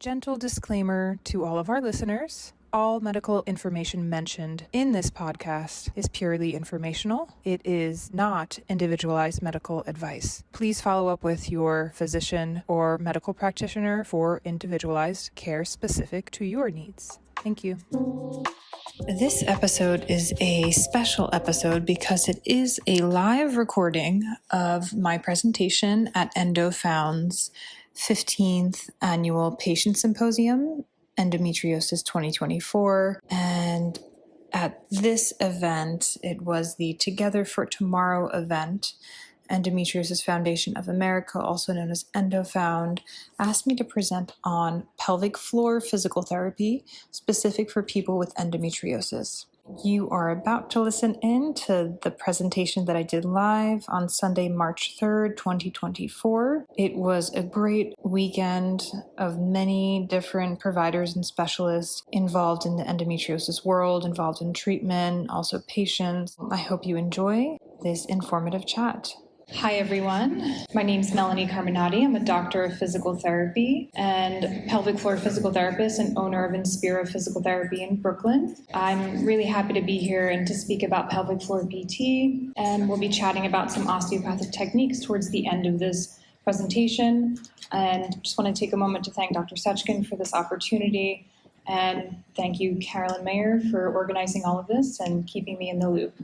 Gentle disclaimer to all of our listeners. All medical information mentioned in this podcast is purely informational. It is not individualized medical advice. Please follow up with your physician or medical practitioner for individualized care specific to your needs. Thank you. This episode is a special episode because it is a live recording of my presentation at EndoFound's 15th Annual Patient Symposium, Endometriosis 2024. And at this event, it was the Together for Tomorrow event. Endometriosis Foundation of America, also known as EndoFound, asked me to present on pelvic floor physical therapy specific for people with endometriosis. You are about to listen in to the presentation that I did live on Sunday, March 3rd, 2024. It was a great weekend of many different providers and specialists involved in the endometriosis world, involved in treatment, also patients. I hope you enjoy this informative chat. Hi, everyone. My name is Melanie Carminati. I'm a doctor of physical therapy and pelvic floor physical therapist and owner of Inspira Physical Therapy in Brooklyn. I'm really happy to be here and to speak about pelvic floor PT, and we'll be chatting about some osteopathic techniques towards the end of this presentation. And just want to take a moment to thank Dr. Sechkin for this opportunity, and thank you, Carolyn Mayer, for organizing all of this and keeping me in the loop.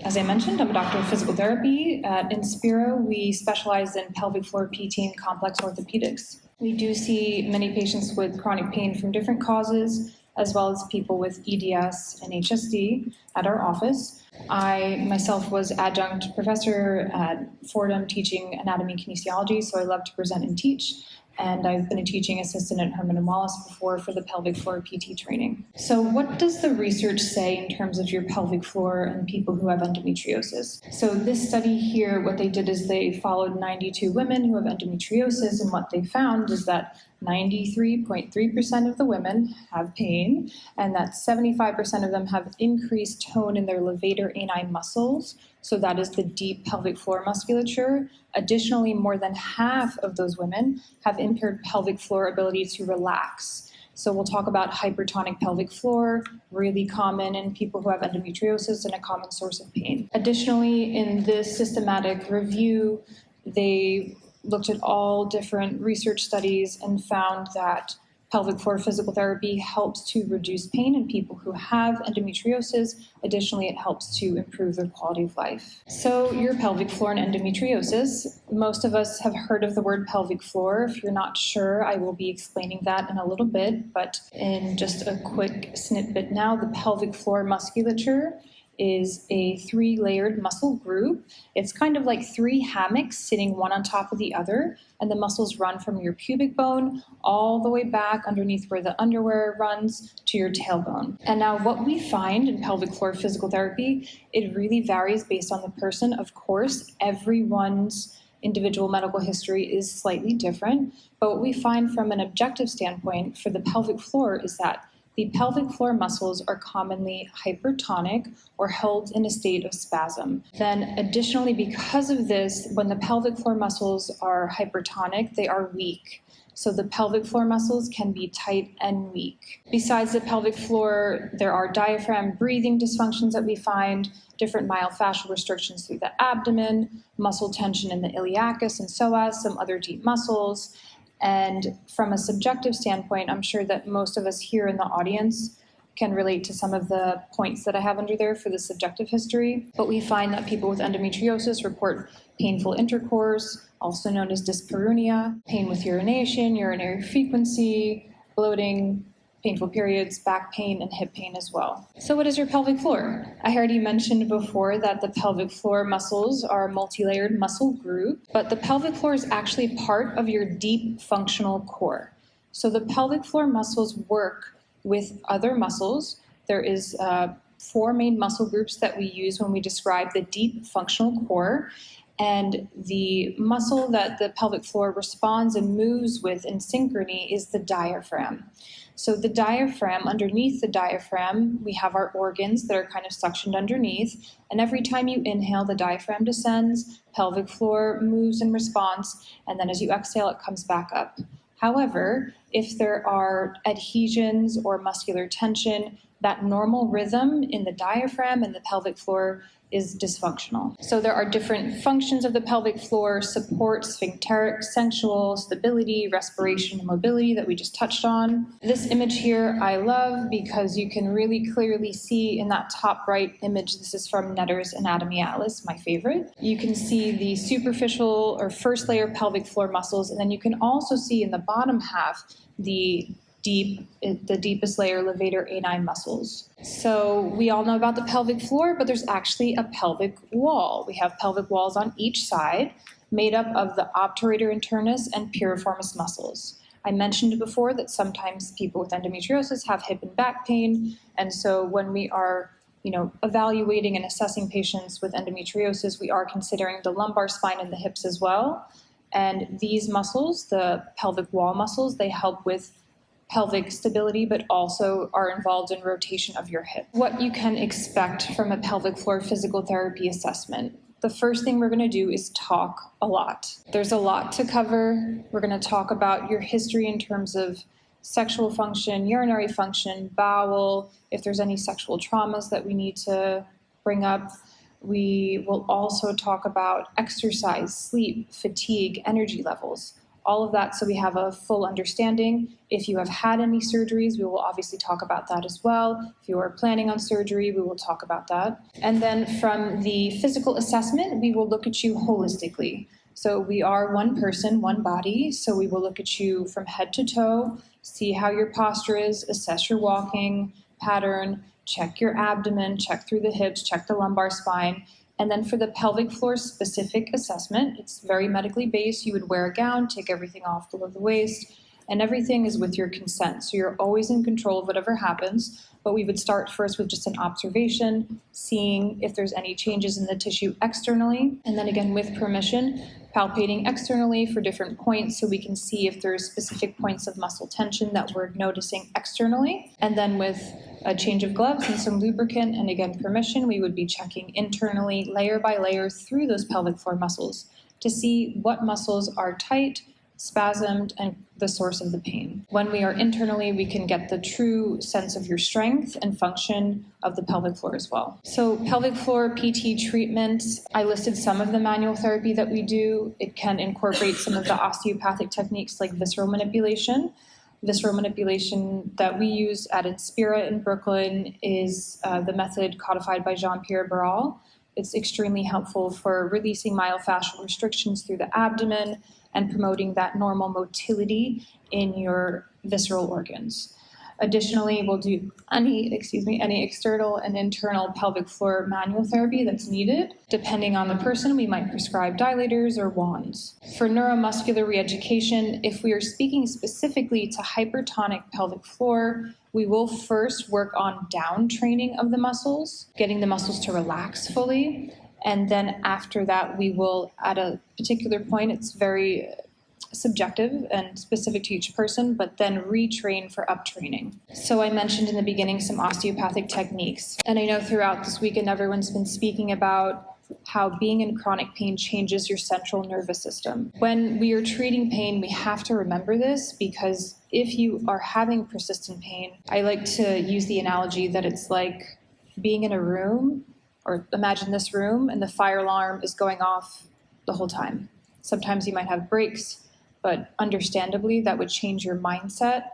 As I mentioned, I'm a doctor of physical therapy. At Inspira, we specialize in pelvic floor PT and complex orthopedics. We do see many patients with chronic pain from different causes, as well as people with EDS and HSD at our office. I myself was adjunct professor at Fordham teaching anatomy and kinesiology, so I love to present and teach. And I've been a teaching assistant at Herman & Wallace before for the pelvic floor PT training. So what does the research say in terms of your pelvic floor and people who have endometriosis? So this study here, what they did is they followed 92 women who have endometriosis, and what they found is that 93.3% of the women have pain, and that 75% of them have increased tone in their levator ani muscles. So that is the deep pelvic floor musculature. Additionally, more than half of those women have impaired pelvic floor ability to relax. So we'll talk about hypertonic pelvic floor, really common in people who have endometriosis and a common source of pain. Additionally, in this systematic review, they looked at all different research studies and found that pelvic floor physical therapy helps to reduce pain in people who have endometriosis. Additionally, it helps to improve their quality of life. So your pelvic floor and endometriosis, most of us have heard of the word pelvic floor. If you're not sure, I will be explaining that in a little bit, but in just a quick snippet now, the pelvic floor musculature is a 3-layered muscle group. It's kind of like 3 hammocks sitting one on top of the other, and the muscles run from your pubic bone all the way back underneath where the underwear runs to your tailbone. And now what we find in pelvic floor physical therapy, it really varies based on the person. Of course, everyone's individual medical history is slightly different, but what we find from an objective standpoint for the pelvic floor is that the pelvic floor muscles are commonly hypertonic or held in a state of spasm. Then additionally, because of this, when the pelvic floor muscles are hypertonic, they are weak. So the pelvic floor muscles can be tight and weak. Besides the pelvic floor, there are diaphragm breathing dysfunctions that we find, different myofascial restrictions through the abdomen, muscle tension in the iliacus and psoas, some other deep muscles. And from a subjective standpoint, I'm sure that most of us here in the audience can relate to some of the points that I have under there for the subjective history. But we find that people with endometriosis report painful intercourse, also known as dyspareunia, pain with urination, urinary frequency, bloating, painful periods, back pain, and hip pain as well. So what is your pelvic floor? I already mentioned before that the pelvic floor muscles are a multi-layered muscle group, but the pelvic floor is actually part of your deep functional core. So the pelvic floor muscles work with other muscles. There is 4 main muscle groups that we use when we describe the deep functional core. And the muscle that the pelvic floor responds and moves with in synchrony is the diaphragm. So the diaphragm, underneath the diaphragm, we have our organs that are kind of suctioned underneath. And every time you inhale, the diaphragm descends, pelvic floor moves in response, and then as you exhale, it comes back up. However, if there are adhesions or muscular tension, that normal rhythm in the diaphragm and the pelvic floor is dysfunctional. So there are different functions of the pelvic floor: support, sphincteric, sensual, stability, respiration, and mobility that we just touched on. This image here I love because you can really clearly see in that top right image, this is from Netter's Anatomy Atlas, my favorite. You can see the superficial or first layer pelvic floor muscles, and then you can also see in the bottom half the deepest layer, levator ani muscles. So we all know about the pelvic floor, but there's actually a pelvic wall. We have pelvic walls on each side made up of the obturator internus and piriformis muscles. I mentioned before that sometimes people with endometriosis have hip and back pain, and so when we are evaluating and assessing patients with endometriosis, we are considering the lumbar spine and the hips as well. And these muscles, the pelvic wall muscles, they help with pelvic stability, but also are involved in rotation of your hip. What you can expect from a pelvic floor physical therapy assessment. The first thing we're going to do is talk a lot. There's a lot to cover. We're going to talk about your history in terms of sexual function, urinary function, bowel, if there's any sexual traumas that we need to bring up. We will also talk about exercise, sleep, fatigue, energy levels, all of that, so we have a full understanding. If you have had any surgeries, we will obviously talk about that as well. If you are planning on surgery, we will talk about that. And then from the physical assessment, we will look at you holistically. So we are one person, one body, so we will look at you from head to toe, see how your posture is, assess your walking pattern, check your abdomen, check through the hips, check the lumbar spine. And then for the pelvic floor specific assessment, it's very medically based. You would wear a gown, take everything off below the waist, and everything is with your consent. So you're always in control of whatever happens. But we would start first with just an observation, seeing if there's any changes in the tissue externally. And then again, with permission, palpating externally for different points so we can see if there's specific points of muscle tension that we're noticing externally. And then with a change of gloves and some lubricant, and again, permission, we would be checking internally, layer by layer, through those pelvic floor muscles to see what muscles are tight, spasmed, and the source of the pain. When we are internally, we can get the true sense of your strength and function of the pelvic floor as well. So pelvic floor PT treatment, I listed some of the manual therapy that we do. It can incorporate some of the osteopathic techniques like visceral manipulation. Visceral manipulation that we use at Inspira in Brooklyn is the method codified by Jean-Pierre Barral. It's extremely helpful for releasing myofascial restrictions through the abdomen and promoting that normal motility in your visceral organs. Additionally, we'll do any external and internal pelvic floor manual therapy that's needed. Depending on the person, we might prescribe dilators or wands. For neuromuscular reeducation, if we are speaking specifically to hypertonic pelvic floor, we will first work on down training of the muscles, getting the muscles to relax fully. And then after that, we will, at a particular point, it's very subjective and specific to each person, but then retrain for uptraining. So I mentioned in the beginning some osteopathic techniques. And I know throughout this weekend, everyone's been speaking about how being in chronic pain changes your central nervous system. When we are treating pain, we have to remember this, because if you are having persistent pain, I like to use the analogy that it's like being in a room, or imagine this room, and the fire alarm is going off the whole time. Sometimes you might have breaks, but understandably, that would change your mindset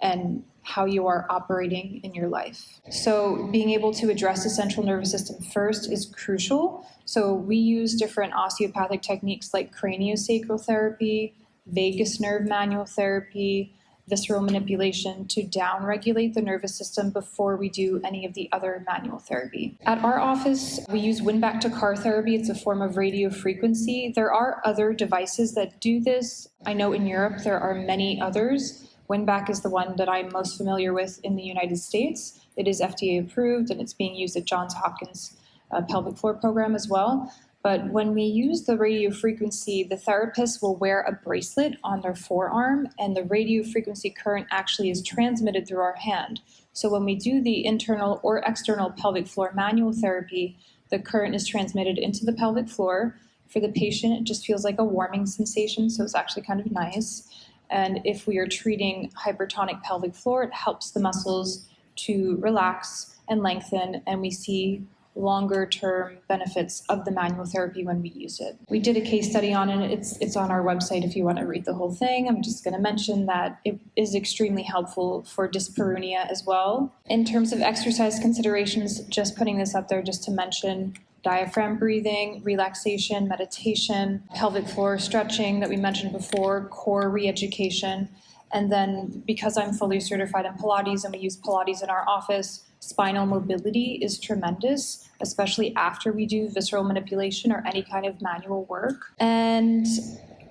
and how you are operating in your life. So being able to address the central nervous system first is crucial. So we use different osteopathic techniques like craniosacral therapy, vagus nerve manual therapy, visceral manipulation to downregulate the nervous system before we do any of the other manual therapy. At our office, we use wind-back to car therapy. It's a form of radio frequency. There are other devices that do this. I know in Europe there are many others. Wind-back is the one that I'm most familiar with in the United States. It is FDA approved, and it's being used at Johns Hopkins pelvic floor program as well. But when we use the radio frequency, the therapist will wear a bracelet on their forearm, and the radio frequency current actually is transmitted through our hand. So when we do the internal or external pelvic floor manual therapy, the current is transmitted into the pelvic floor. For the patient, it just feels like a warming sensation, so it's actually kind of nice. And if we are treating hypertonic pelvic floor, it helps the muscles to relax and lengthen, and we see longer term benefits of the manual therapy when we use it. We did a case study on it. It's on our website if you want to read the whole thing. I'm just going to mention that it is extremely helpful for dyspareunia as well. In terms of exercise considerations, just putting this up there just to mention diaphragm breathing, relaxation, meditation, pelvic floor stretching that we mentioned before, core re-education. And then because I'm fully certified in Pilates and we use Pilates in our office, spinal mobility is tremendous, especially after we do visceral manipulation or any kind of manual work. And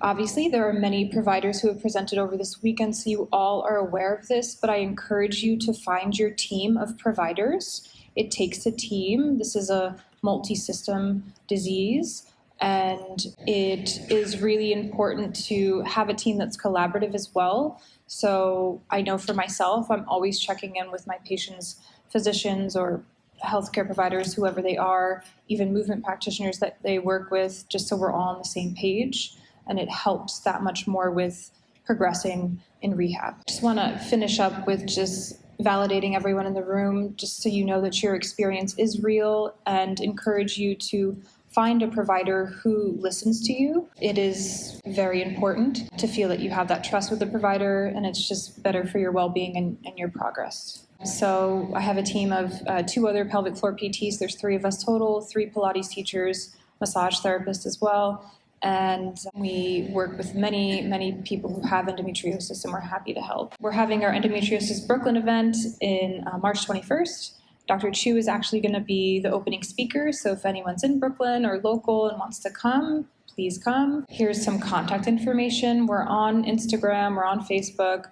obviously, there are many providers who have presented over this weekend, so you all are aware of this, but I encourage you to find your team of providers. It takes a team. This is a multi-system disease, and it is really important to have a team that's collaborative as well. So I know for myself, I'm always checking in with my patients' physicians or healthcare providers, whoever they are, even movement practitioners that they work with, just so we're all on the same page. And it helps that much more with progressing in rehab. Just want to finish up with just validating everyone in the room, just so you know that your experience is real, and encourage you to find a provider who listens to you. It is very important to feel that you have that trust with the provider, and it's just better for your well-being and your progress. So I have a team of 2 other pelvic floor PTs. There's 3 of us total, 3 Pilates teachers, massage therapists as well. And we work with many, many people who have endometriosis, and we're happy to help. We're having our Endometriosis Brooklyn event in March 21st. Dr. Chu is actually going to be the opening speaker, so if anyone's in Brooklyn or local and wants to come, please come. Here's some contact information. We're on Instagram, we're on Facebook,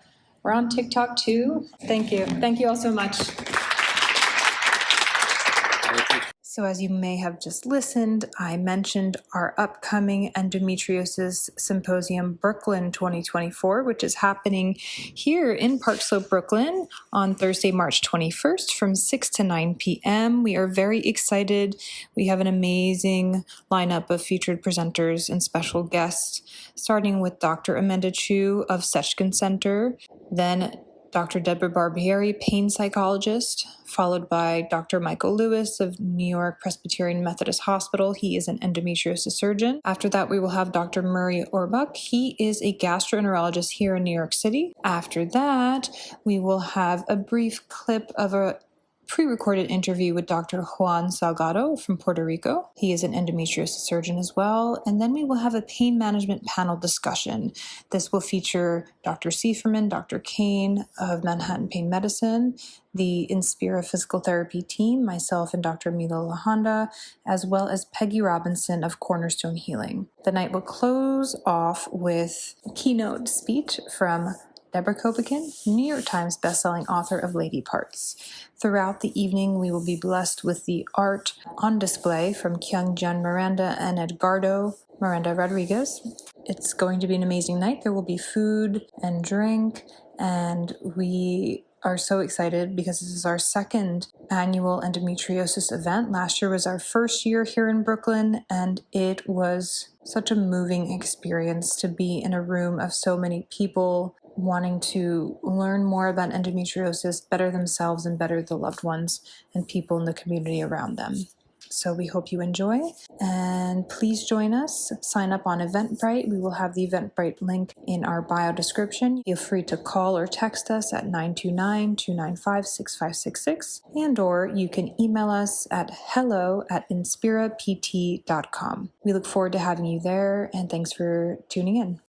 we're on TikTok too. Thank you. Thank you all so much. So as you may have just listened, I mentioned our upcoming Endometriosis Symposium Brooklyn 2024, which is happening here in Park Slope, Brooklyn on Thursday, March 21st from 6 to 9 p.m. We are very excited. We have an amazing lineup of featured presenters and special guests, starting with Dr. Amanda Chu of Sechkin Center, then Dr. Deborah Barbieri, pain psychologist, followed by Dr. Michael Lewis of New York Presbyterian Methodist Hospital. He is an endometriosis surgeon. After that, we will have Dr. Murray Orbach. He is a gastroenterologist here in New York City. After that, we will have a brief clip of a pre-recorded interview with Dr. Juan Salgado from Puerto Rico. He is an endometriosis surgeon as well. And then we will have a pain management panel discussion. This will feature Dr. Seiferman, Dr. Kane of Manhattan Pain Medicine, the Inspira Physical Therapy team, myself and Dr. Milo Lahanda, as well as Peggy Robinson of Cornerstone Healing. The night will close off with a keynote speech from Deborah Kopikin, New York Times bestselling author of Lady Parts. Throughout the evening, we will be blessed with the art on display from Kyung-Jun Miranda and Edgardo Miranda Rodriguez. It's going to be an amazing night. There will be food and drink, and we are so excited because this is our 2nd annual endometriosis event. Last year was our first year here in Brooklyn, and it was such a moving experience to be in a room of so many people wanting to learn more about endometriosis, better themselves and better the loved ones and people in the community around them. So we hope you enjoy, and please join us. Sign up on Eventbrite. We will have the Eventbrite link in our bio description. Feel free to call or text us at 929-295-6566, and or you can email us at hello@inspirapt.com. We look forward to having you there, and thanks for tuning in.